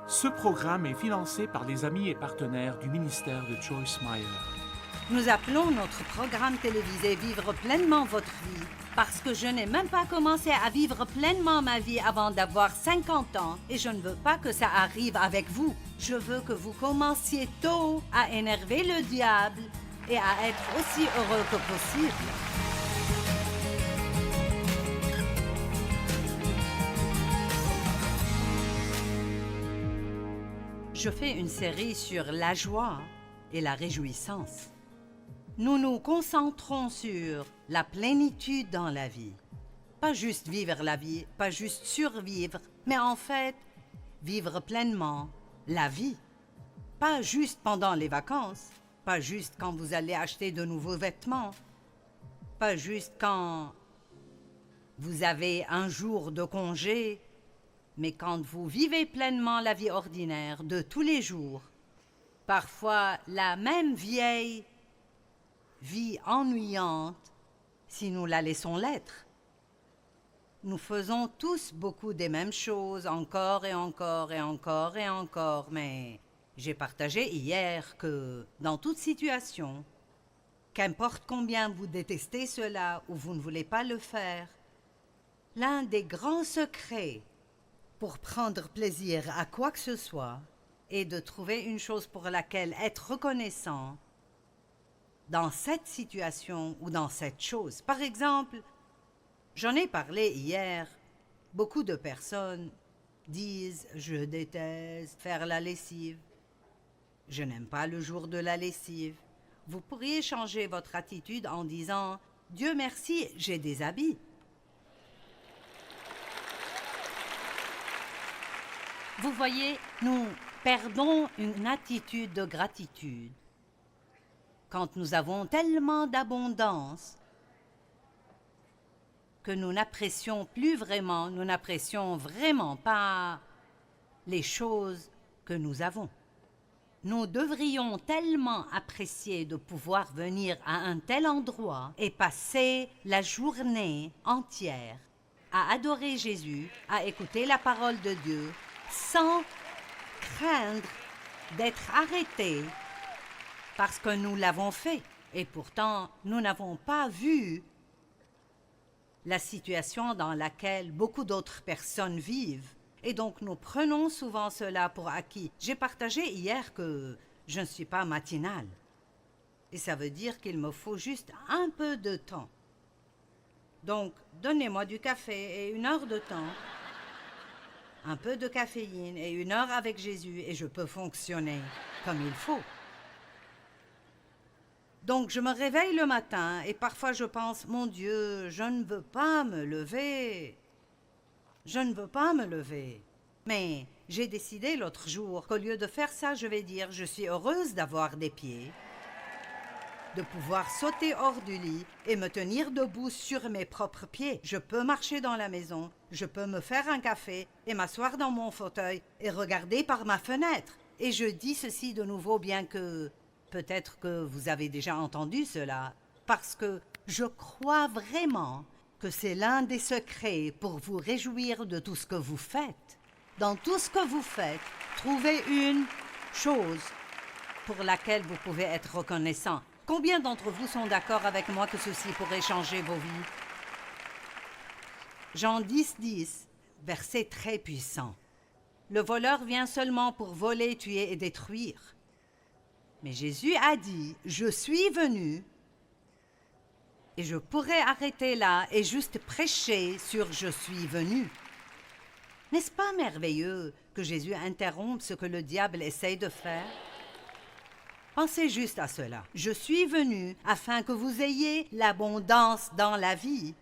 Ce programme est financé par les amis et partenaires du ministère de Joyce Meyer. Nous appelons notre programme télévisé Vivre pleinement votre vie parce que je n'ai même pas commencé à vivre pleinement ma vie avant d'avoir 50 ans et je ne veux pas que ça arrive avec vous. Je veux que vous commenciez tôt à énerver le diable et à être aussi heureux que possible. Je fais une série sur la joie et la réjouissance. Nous nous concentrons sur la plénitude dans la vie. Pas juste vivre la vie, pas juste survivre, mais en fait, vivre pleinement la vie. Pas juste pendant les vacances, pas juste quand vous allez acheter de nouveaux vêtements, pas juste quand vous avez un jour de congé, mais quand vous vivez pleinement la vie ordinaire de tous les jours, parfois la même vieille vie ennuyante si nous la laissons l'être. Nous faisons tous beaucoup des mêmes choses, encore et encore et encore et encore, mais j'ai partagé hier que dans toute situation, qu'importe combien vous détestez cela ou vous ne voulez pas le faire, l'un des grands secrets pour prendre plaisir à quoi que ce soit est de trouver une chose pour laquelle être reconnaissant dans cette situation ou dans cette chose. Par exemple, j'en ai parlé hier, beaucoup de personnes disent « je déteste faire la lessive ». Je n'aime pas le jour de la lessive. Vous pourriez changer votre attitude en disant « Dieu merci, j'ai des habits ». Vous voyez, nous perdons une attitude de gratitude quand nous avons tellement d'abondance que nous n'apprécions vraiment pas les choses que nous avons. Nous devrions tellement apprécier de pouvoir venir à un tel endroit et passer la journée entière à adorer Jésus, à écouter la parole de Dieu, sans craindre d'être arrêtés parce que nous l'avons fait. Et pourtant, nous n'avons pas vu la situation dans laquelle beaucoup d'autres personnes vivent. Et donc, nous prenons souvent cela pour acquis. J'ai partagé hier que je ne suis pas matinale. Et ça veut dire qu'il me faut juste un peu de temps. Donc, donnez-moi du café et 1 heure de temps, un peu de caféine et 1 heure avec Jésus et je peux fonctionner comme il faut. Donc, je me réveille le matin et parfois je pense, mon Dieu, je ne veux pas me lever. Je ne veux pas me lever. Mais j'ai décidé l'autre jour qu'au lieu de faire ça, je vais dire, je suis heureuse d'avoir des pieds, de pouvoir sauter hors du lit et me tenir debout sur mes propres pieds. Je peux marcher dans la maison, je peux me faire un café et m'asseoir dans mon fauteuil et regarder par ma fenêtre. Et je dis ceci de nouveau, bien que peut-être que vous avez déjà entendu cela, parce que je crois vraiment que c'est l'un des secrets pour vous réjouir de tout ce que vous faites. Dans tout ce que vous faites, trouvez une chose pour laquelle vous pouvez être reconnaissant. Combien d'entre vous sont d'accord avec moi que ceci pourrait changer vos vies? Jean 10, verset très puissant. Le voleur vient seulement pour voler, tuer et détruire. Mais Jésus a dit, je suis venu, et je pourrais arrêter là et juste prêcher sur je suis venu. N'est-ce pas merveilleux que Jésus interrompe ce que le diable essaye de faire? Pensez juste à cela. Je suis venu afin que vous ayez l'abondance dans la vie.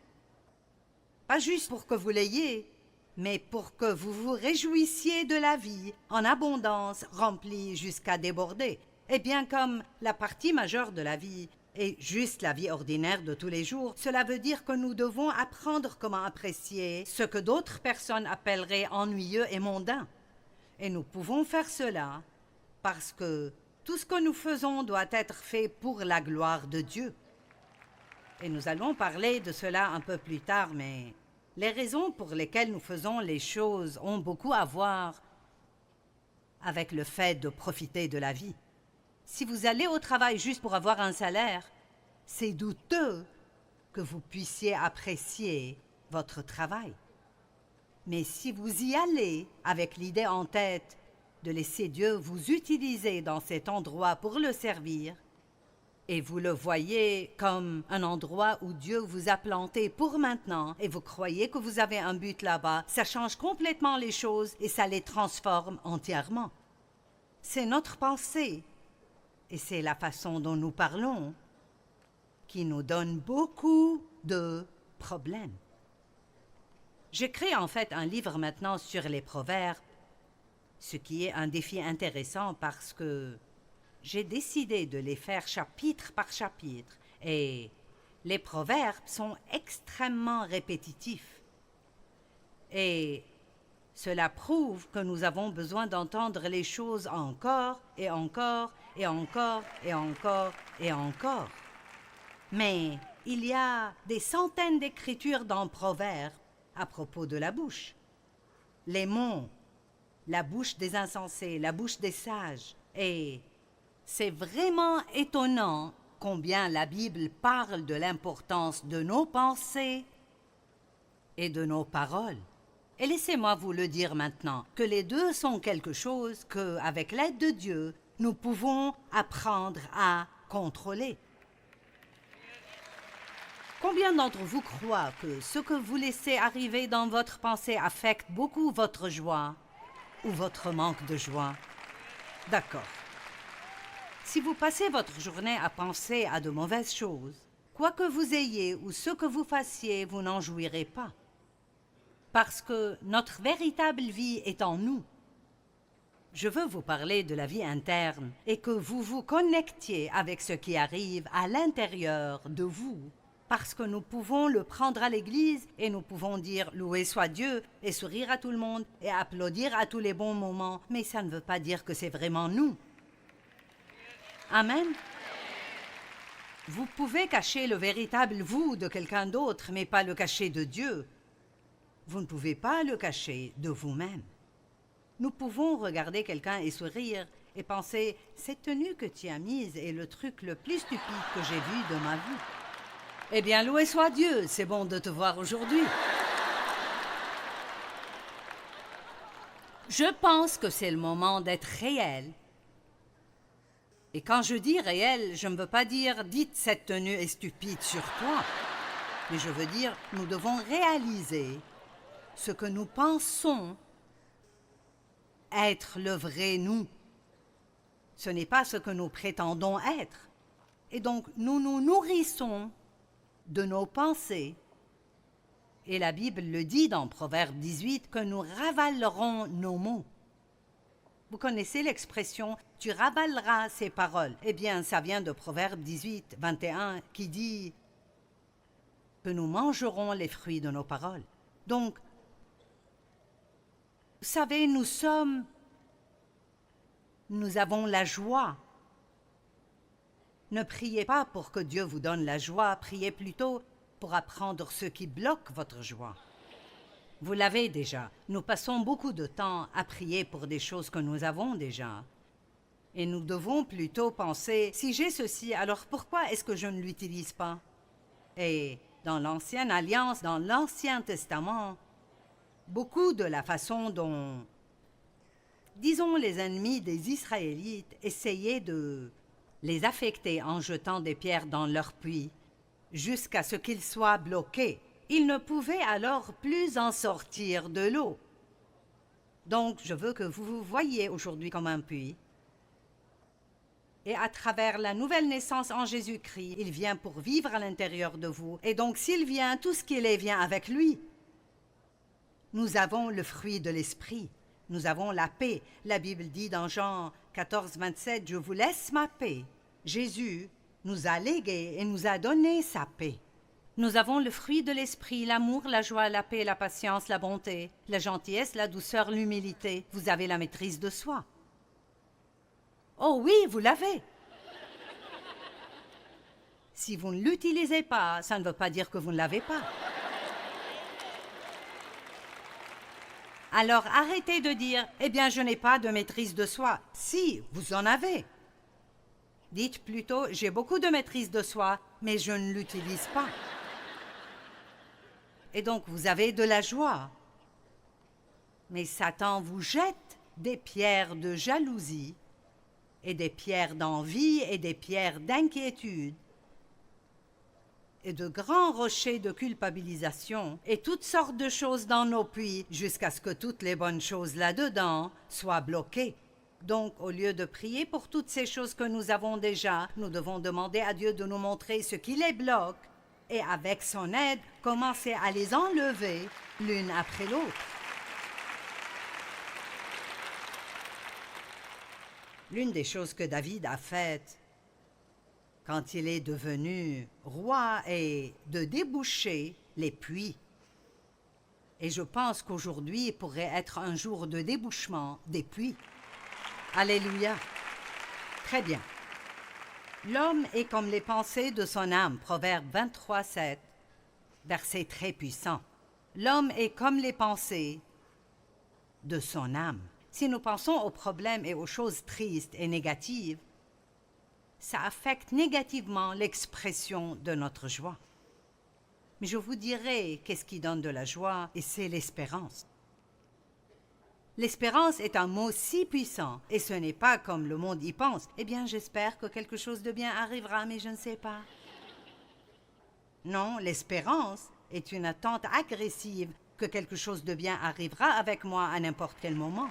Pas juste pour que vous l'ayez, mais pour que vous vous réjouissiez de la vie en abondance, remplie jusqu'à déborder. Et bien comme la partie majeure de la vie est juste la vie ordinaire de tous les jours, cela veut dire que nous devons apprendre comment apprécier ce que d'autres personnes appelleraient ennuyeux et mondain. Et nous pouvons faire cela parce que tout ce que nous faisons doit être fait pour la gloire de Dieu. Et nous allons parler de cela un peu plus tard, mais les raisons pour lesquelles nous faisons les choses ont beaucoup à voir avec le fait de profiter de la vie. Si vous allez au travail juste pour avoir un salaire, c'est douteux que vous puissiez apprécier votre travail. Mais si vous y allez avec l'idée en tête de laisser Dieu vous utiliser dans cet endroit pour le servir, et vous le voyez comme un endroit où Dieu vous a planté pour maintenant, et vous croyez que vous avez un but là-bas, ça change complètement les choses et ça les transforme entièrement. C'est notre pensée, et c'est la façon dont nous parlons, qui nous donne beaucoup de problèmes. J'écris en fait un livre maintenant sur les proverbes, ce qui est un défi intéressant parce que j'ai décidé de les faire chapitre par chapitre et les proverbes sont extrêmement répétitifs. Et cela prouve que nous avons besoin d'entendre les choses encore et encore et encore et encore et encore. Mais il y a des centaines d'écritures dans Proverbes à propos de la bouche. Les mots, la bouche des insensés, la bouche des sages. Et c'est vraiment étonnant combien la Bible parle de l'importance de nos pensées et de nos paroles. Et laissez-moi vous le dire maintenant, que les deux sont quelque chose que, avec l'aide de Dieu, nous pouvons apprendre à contrôler. Combien d'entre vous croient que ce que vous laissez arriver dans votre pensée affecte beaucoup votre joie ou votre manque de joie? D'accord. Si vous passez votre journée à penser à de mauvaises choses, quoi que vous ayez ou ce que vous fassiez, vous n'en jouirez pas. Parce que notre véritable vie est en nous. Je veux vous parler de la vie interne et que vous vous connectiez avec ce qui arrive à l'intérieur de vous. Parce que nous pouvons le prendre à l'église et nous pouvons dire « Loué soit Dieu » et sourire à tout le monde et applaudir à tous les bons moments, mais ça ne veut pas dire que c'est vraiment nous. Amen. Vous pouvez cacher le véritable vous de quelqu'un d'autre, mais pas le cacher de Dieu. Vous ne pouvez pas le cacher de vous-même. Nous pouvons regarder quelqu'un et sourire et penser « Cette tenue que tu as mise est le truc le plus stupide que j'ai vu de ma vie. » Eh bien, loué soit Dieu, c'est bon de te voir aujourd'hui. Je pense que c'est le moment d'être réel. Et quand je dis réel, je ne veux pas dire « dites cette tenue est stupide sur toi », mais je veux dire nous devons réaliser ce que nous pensons être le vrai nous. Ce n'est pas ce que nous prétendons être. Et donc, nous nous nourrissons de nos pensées. Et la Bible le dit dans Proverbe 18 que nous ravalerons nos mots. Vous connaissez l'expression « tu ravaleras ces paroles ». Eh bien, ça vient de Proverbe 18, 21 qui dit que nous mangerons les fruits de nos paroles. Donc, vous savez, nous avons la joie. Ne priez pas pour que Dieu vous donne la joie, priez plutôt pour apprendre ce qui bloque votre joie. Vous l'avez déjà. Nous passons beaucoup de temps à prier pour des choses que nous avons déjà. Et nous devons plutôt penser, si j'ai ceci, alors pourquoi est-ce que je ne l'utilise pas? Et dans l'Ancienne Alliance, dans l'Ancien Testament, beaucoup de la façon dont, disons, les ennemis des Israélites essayaient de les affecter en jetant des pierres dans leur puits, jusqu'à ce qu'ils soient bloqués. Ils ne pouvaient alors plus en sortir de l'eau. Donc, je veux que vous vous voyiez aujourd'hui comme un puits. Et à travers la nouvelle naissance en Jésus-Christ, il vient pour vivre à l'intérieur de vous. Et donc, s'il vient, tout ce qu'il est vient avec lui. Nous avons le fruit de l'esprit. Nous avons la paix. La Bible dit dans Jean 14, 27, « Je vous laisse ma paix. » Jésus nous a légué et nous a donné sa paix. Nous avons le fruit de l'esprit, l'amour, la joie, la paix, la patience, la bonté, la gentillesse, la douceur, l'humilité. Vous avez la maîtrise de soi. Oh oui, vous l'avez. Si vous ne l'utilisez pas, ça ne veut pas dire que vous ne l'avez pas. Alors arrêtez de dire « Eh bien, je n'ai pas de maîtrise de soi ». Si, vous en avez. Dites plutôt « J'ai beaucoup de maîtrise de soi, mais je ne l'utilise pas ». Et donc, vous avez de la joie. Mais Satan vous jette des pierres de jalousie et des pierres d'envie et des pierres d'inquiétude et de grands rochers de culpabilisation et toutes sortes de choses dans nos puits jusqu'à ce que toutes les bonnes choses là-dedans soient bloquées. Donc, au lieu de prier pour toutes ces choses que nous avons déjà, nous devons demander à Dieu de nous montrer ce qui les bloque et avec son aide, commencer à les enlever l'une après l'autre. L'une des choses que David a faites quand il est devenu roi est de déboucher les puits. Et je pense qu'aujourd'hui pourrait être un jour de débouchement des puits. Alléluia. Très bien. L'homme est comme les pensées de son âme, Proverbe 23, 7, verset très puissant. L'homme est comme les pensées de son âme. Si nous pensons aux problèmes et aux choses tristes et négatives, ça affecte négativement l'expression de notre joie. Mais je vous dirai qu'est-ce qui donne de la joie, et c'est l'espérance. L'espérance est un mot si puissant, et ce n'est pas comme le monde y pense. Eh bien, j'espère que quelque chose de bien arrivera, mais je ne sais pas. Non, l'espérance est une attente agressive que quelque chose de bien arrivera avec moi à n'importe quel moment.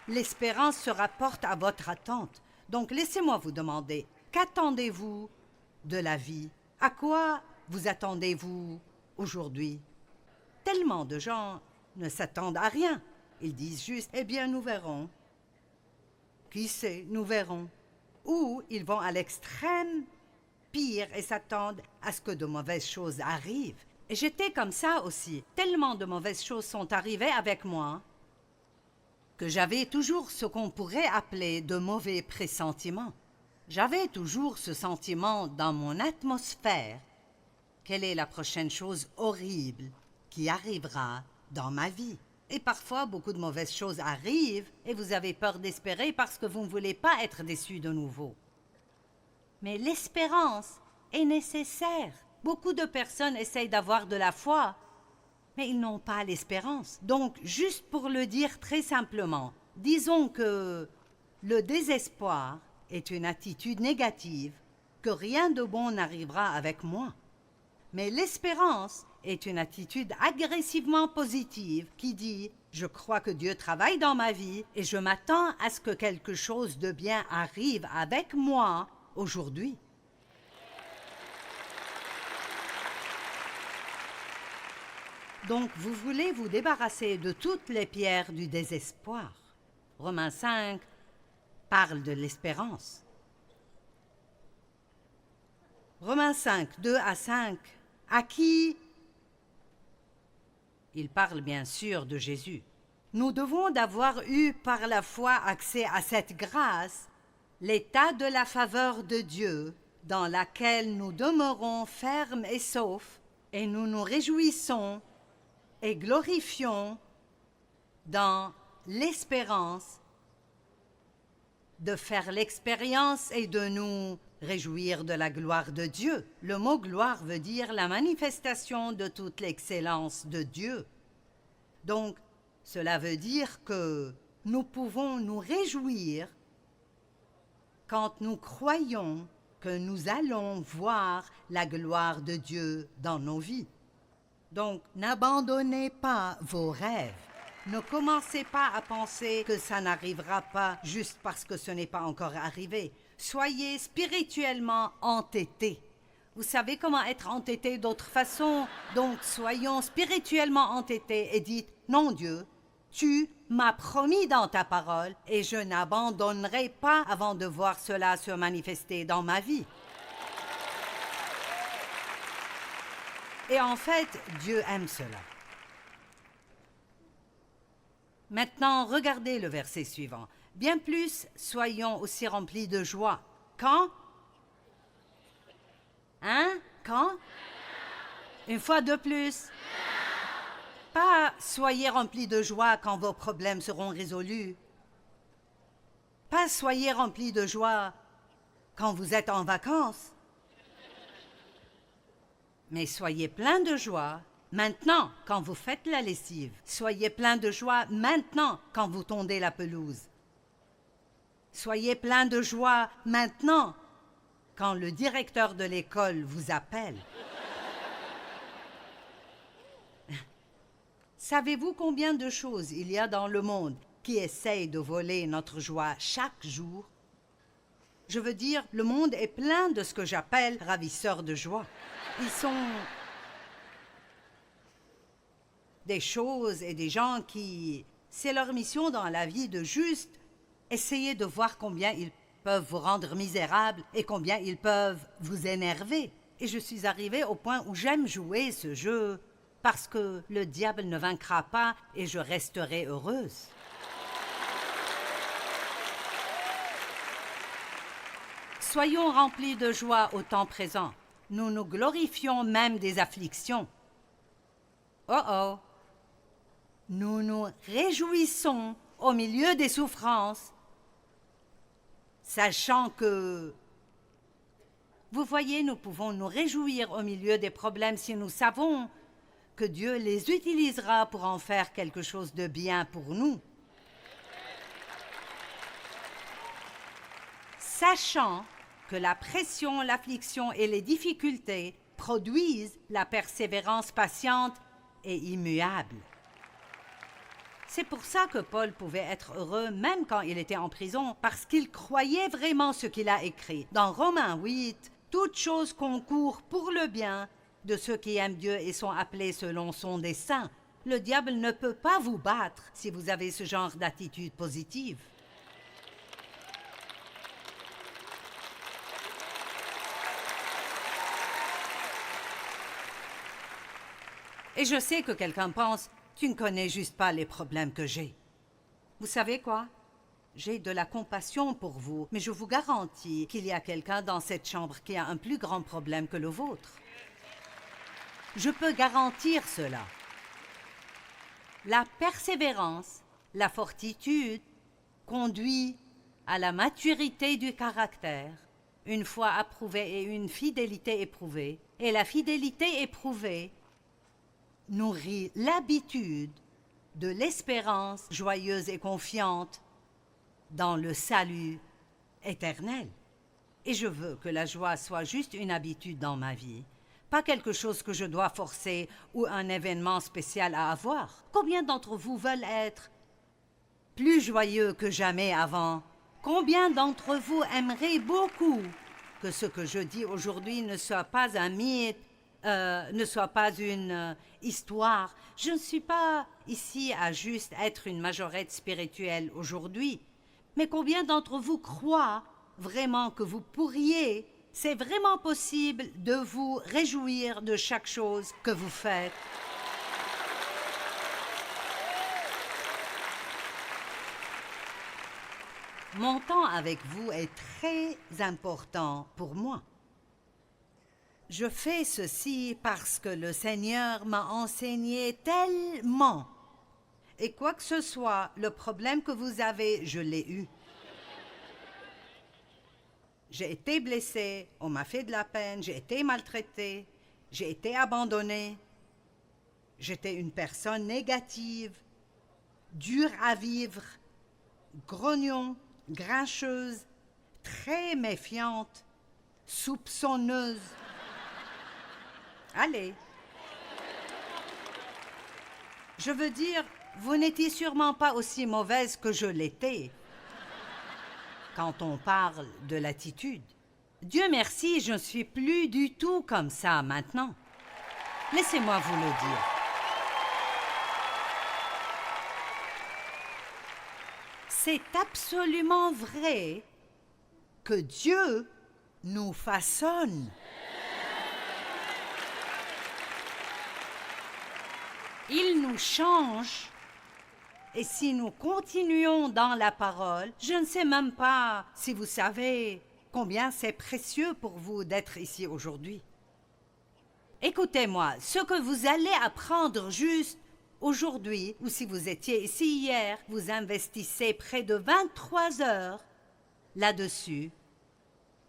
L'espérance se rapporte à votre attente. Donc, laissez-moi vous demander, qu'attendez-vous de la vie? À quoi vous attendez-vous aujourd'hui? Tellement de gens ne s'attendent à rien. Ils disent juste, eh bien, nous verrons. Qui sait, nous verrons. Ou ils vont à l'extrême pire et s'attendent à ce que de mauvaises choses arrivent. Et j'étais comme ça aussi. Tellement de mauvaises choses sont arrivées avec moi que j'avais toujours ce qu'on pourrait appeler de mauvais pressentiments. J'avais toujours ce sentiment dans mon atmosphère. Quelle est la prochaine chose horrible qui arrivera dans ma vie? Et parfois, beaucoup de mauvaises choses arrivent et vous avez peur d'espérer parce que vous ne voulez pas être déçu de nouveau. Mais l'espérance est nécessaire. Beaucoup de personnes essayent d'avoir de la foi, mais ils n'ont pas l'espérance. Donc, juste pour le dire très simplement, disons que le désespoir est une attitude négative, que rien de bon n'arrivera avec moi. Mais l'espérance est une attitude agressivement positive qui dit « Je crois que Dieu travaille dans ma vie et je m'attends à ce que quelque chose de bien arrive avec moi aujourd'hui. » Donc, vous voulez vous débarrasser de toutes les pierres du désespoir. Romains 5 parle de l'espérance. Romains 5, 2 à 5, à qui il parle bien sûr de Jésus. Nous devons d'avoir eu par la foi accès à cette grâce, l'état de la faveur de Dieu, dans laquelle nous demeurons fermes et saufs, et nous nous réjouissons et glorifions dans l'espérance de faire l'expérience et de nous réjouir de la gloire de Dieu. Le mot gloire veut dire la manifestation de toute l'excellence de Dieu. Donc, cela veut dire que nous pouvons nous réjouir quand nous croyons que nous allons voir la gloire de Dieu dans nos vies. Donc, n'abandonnez pas vos rêves. Ne commencez pas à penser que ça n'arrivera pas juste parce que ce n'est pas encore arrivé. Soyez spirituellement entêtés. Vous savez comment être entêté d'autre façon? Donc, soyons spirituellement entêtés et dites « Non, Dieu, tu m'as promis dans ta parole et je n'abandonnerai pas avant de voir cela se manifester dans ma vie. » Et en fait, Dieu aime cela. Maintenant, regardez le verset suivant. Bien plus, soyons aussi remplis de joie. Quand? Hein? Quand? Une fois de plus. Pas soyez remplis de joie quand vos problèmes seront résolus. Pas soyez remplis de joie quand vous êtes en vacances. Mais soyez pleins de joie maintenant quand vous faites la lessive. Soyez pleins de joie maintenant quand vous tondez la pelouse. Soyez pleins de joie maintenant quand le directeur de l'école vous appelle. Savez-vous combien de choses il y a dans le monde qui essayent de voler notre joie chaque jour? Je veux dire, le monde est plein de ce que j'appelle ravisseurs de joie. Ils sont des choses et des gens qui, c'est leur mission dans la vie de juste essayer de voir combien ils peuvent vous rendre misérable et combien ils peuvent vous énerver. Et je suis arrivée au point où j'aime jouer ce jeu parce que le diable ne vaincra pas et je resterai heureuse. Soyons remplis de joie au temps présent. Nous nous glorifions même des afflictions. Oh oh! Nous nous réjouissons au milieu des souffrances, sachant que... Vous voyez, nous pouvons nous réjouir au milieu des problèmes si nous savons que Dieu les utilisera pour en faire quelque chose de bien pour nous. Sachant que la pression, l'affliction et les difficultés produisent la persévérance patiente et immuable. C'est pour ça que Paul pouvait être heureux même quand il était en prison, parce qu'il croyait vraiment ce qu'il a écrit. Dans Romains 8, toute chose concourt pour le bien de ceux qui aiment Dieu et sont appelés selon son dessein. Le diable ne peut pas vous battre si vous avez ce genre d'attitude positive. Et je sais que quelqu'un pense, tu ne connais juste pas les problèmes que j'ai. Vous savez quoi? J'ai de la compassion pour vous, mais je vous garantis qu'il y a quelqu'un dans cette chambre qui a un plus grand problème que le vôtre. Je peux garantir cela. La persévérance, la fortitude conduit à la maturité du caractère, une foi approuvée et une fidélité éprouvée, et la fidélité éprouvée nourrit l'habitude de l'espérance joyeuse et confiante dans le salut éternel. Et je veux que la joie soit juste une habitude dans ma vie, pas quelque chose que je dois forcer ou un événement spécial à avoir. Combien d'entre vous veulent être plus joyeux que jamais avant? Combien d'entre vous aimeraient beaucoup que ce que je dis aujourd'hui ne soit pas un mythe, ne soit pas une histoire? Je ne suis pas ici à juste être une majorette spirituelle aujourd'hui. Mais combien d'entre vous croient vraiment que vous pourriez, c'est vraiment possible de vous réjouir de chaque chose que vous faites? Mon temps avec vous est très important pour moi. Je fais ceci parce que le Seigneur m'a enseigné tellement. Et quoi que ce soit, le problème que vous avez, je l'ai eu. J'ai été blessée, on m'a fait de la peine, j'ai été maltraitée, j'ai été abandonnée. J'étais une personne négative, dure à vivre, grognon, grincheuse, très méfiante, soupçonneuse. Allez. Je veux dire, vous n'étiez sûrement pas aussi mauvaise que je l'étais quand on parle de l'attitude. Dieu merci, je ne suis plus du tout comme ça maintenant. Laissez-moi vous le dire. C'est absolument vrai que Dieu nous façonne. Il nous change. Et si nous continuons dans la parole, je ne sais même pas si vous savez combien c'est précieux pour vous d'être ici aujourd'hui. Écoutez-moi, ce que vous allez apprendre juste Aujourd'hui, ou si vous étiez ici hier, vous investissez près de 23 heures là-dessus.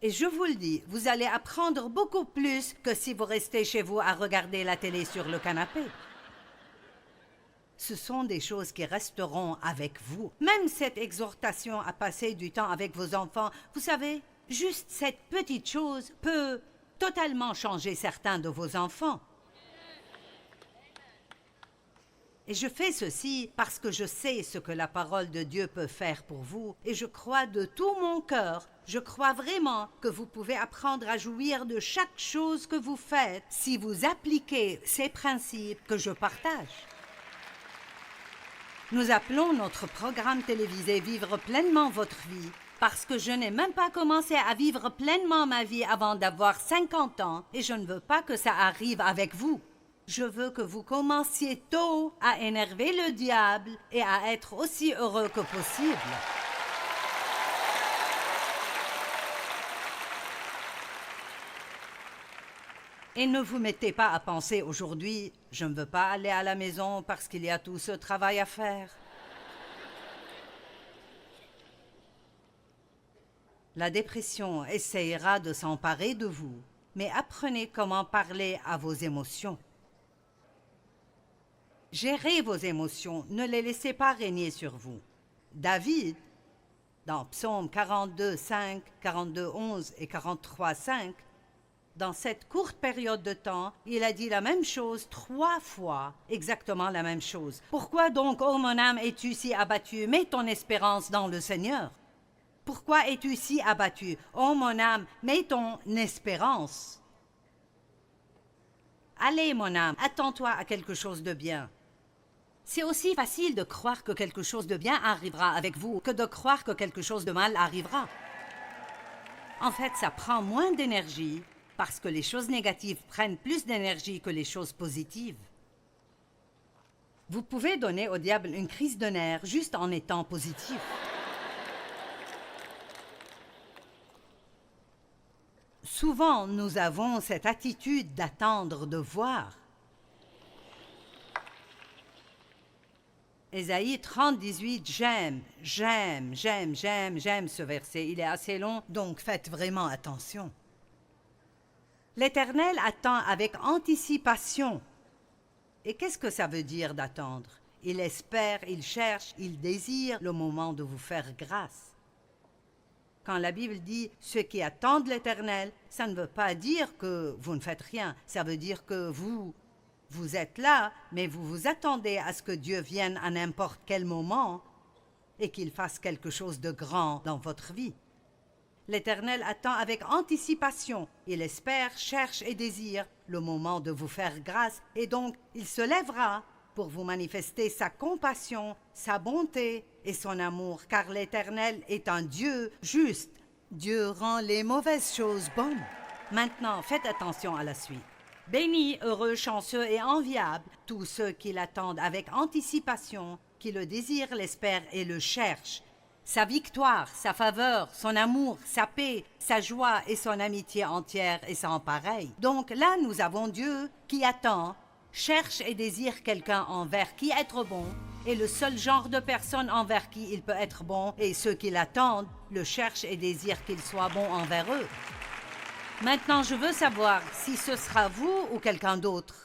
Et je vous le dis, vous allez apprendre beaucoup plus que si vous restez chez vous à regarder la télé sur le canapé. Ce sont des choses qui resteront avec vous. Même cette exhortation à passer du temps avec vos enfants, vous savez, juste cette petite chose peut totalement changer certains de vos enfants. Et je fais ceci parce que je sais ce que la parole de Dieu peut faire pour vous, et je crois de tout mon cœur, je crois vraiment que vous pouvez apprendre à jouir de chaque chose que vous faites si vous appliquez ces principes que je partage. Nous appelons notre programme télévisé « Vivre pleinement votre vie » parce que je n'ai même pas commencé à vivre pleinement ma vie avant d'avoir 50 ans et je ne veux pas que ça arrive avec vous. Je veux que vous commenciez tôt à énerver le diable et à être aussi heureux que possible. Et ne vous mettez pas à penser aujourd'hui, je ne veux pas aller à la maison parce qu'il y a tout ce travail à faire. La dépression essayera de s'emparer de vous, mais apprenez comment parler à vos émotions. Gérez vos émotions, ne les laissez pas régner sur vous. David, dans Psaume 42, 5, 42, 11 et 43, 5, dans cette courte période de temps, il a dit la même chose 3 fois, exactement la même chose. Pourquoi donc, ô mon âme, es-tu si abattu? Mets ton espérance dans le Seigneur. Pourquoi es-tu si abattu? Ô mon âme, mets ton espérance. Allez, mon âme, attends-toi à quelque chose de bien. C'est aussi facile de croire que quelque chose de bien arrivera avec vous que de croire que quelque chose de mal arrivera. En fait, ça prend moins d'énergie parce que les choses négatives prennent plus d'énergie que les choses positives. Vous pouvez donner au diable une crise de nerfs juste en étant positif. Souvent, nous avons cette attitude d'attendre de voir. Ésaïe 30, 18, j'aime ce verset. Il est assez long, donc faites vraiment attention. L'Éternel attend avec anticipation. Et qu'est-ce que ça veut dire d'attendre? Il espère, il cherche, il désire le moment de vous faire grâce. Quand la Bible dit « ceux qui attendent l'Éternel », ça ne veut pas dire que vous ne faites rien. Ça veut dire que vous êtes là, mais vous vous attendez à ce que Dieu vienne à n'importe quel moment et qu'il fasse quelque chose de grand dans votre vie. L'Éternel attend avec anticipation. Il espère, cherche et désire le moment de vous faire grâce et donc il se lèvera pour vous manifester sa compassion, sa bonté et son amour, car l'Éternel est un Dieu juste. Dieu rend les mauvaises choses bonnes. Maintenant, faites attention à la suite. Bénis, heureux, chanceux et enviables, tous ceux qui l'attendent avec anticipation, qui le désirent, l'espèrent et le cherchent. Sa victoire, sa faveur, son amour, sa paix, sa joie et son amitié entière et sans pareil. Donc là, nous avons Dieu qui attend, cherche et désire quelqu'un envers qui être bon, et le seul genre de personne envers qui il peut être bon, et ceux qui l'attendent le cherchent et désirent qu'il soit bon envers eux. Maintenant, je veux savoir si ce sera vous ou quelqu'un d'autre.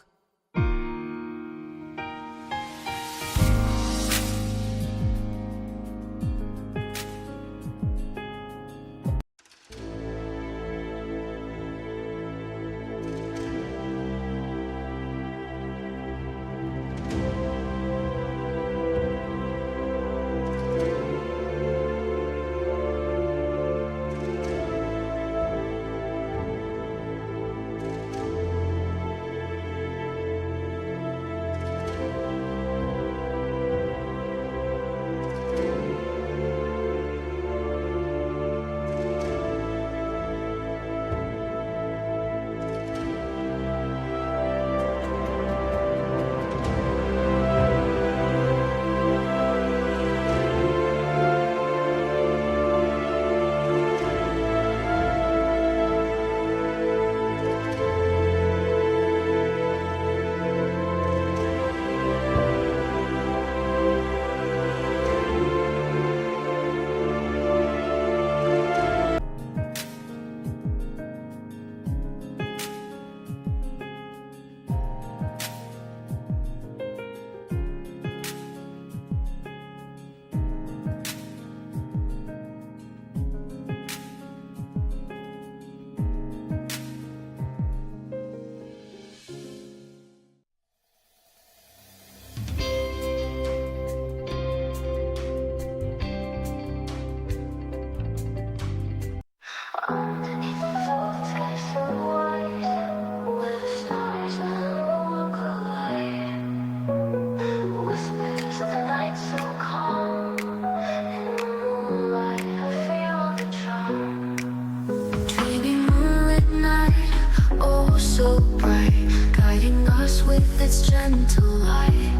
so bright, guiding us with its gentle light.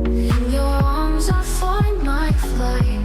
In your arms I find my flight.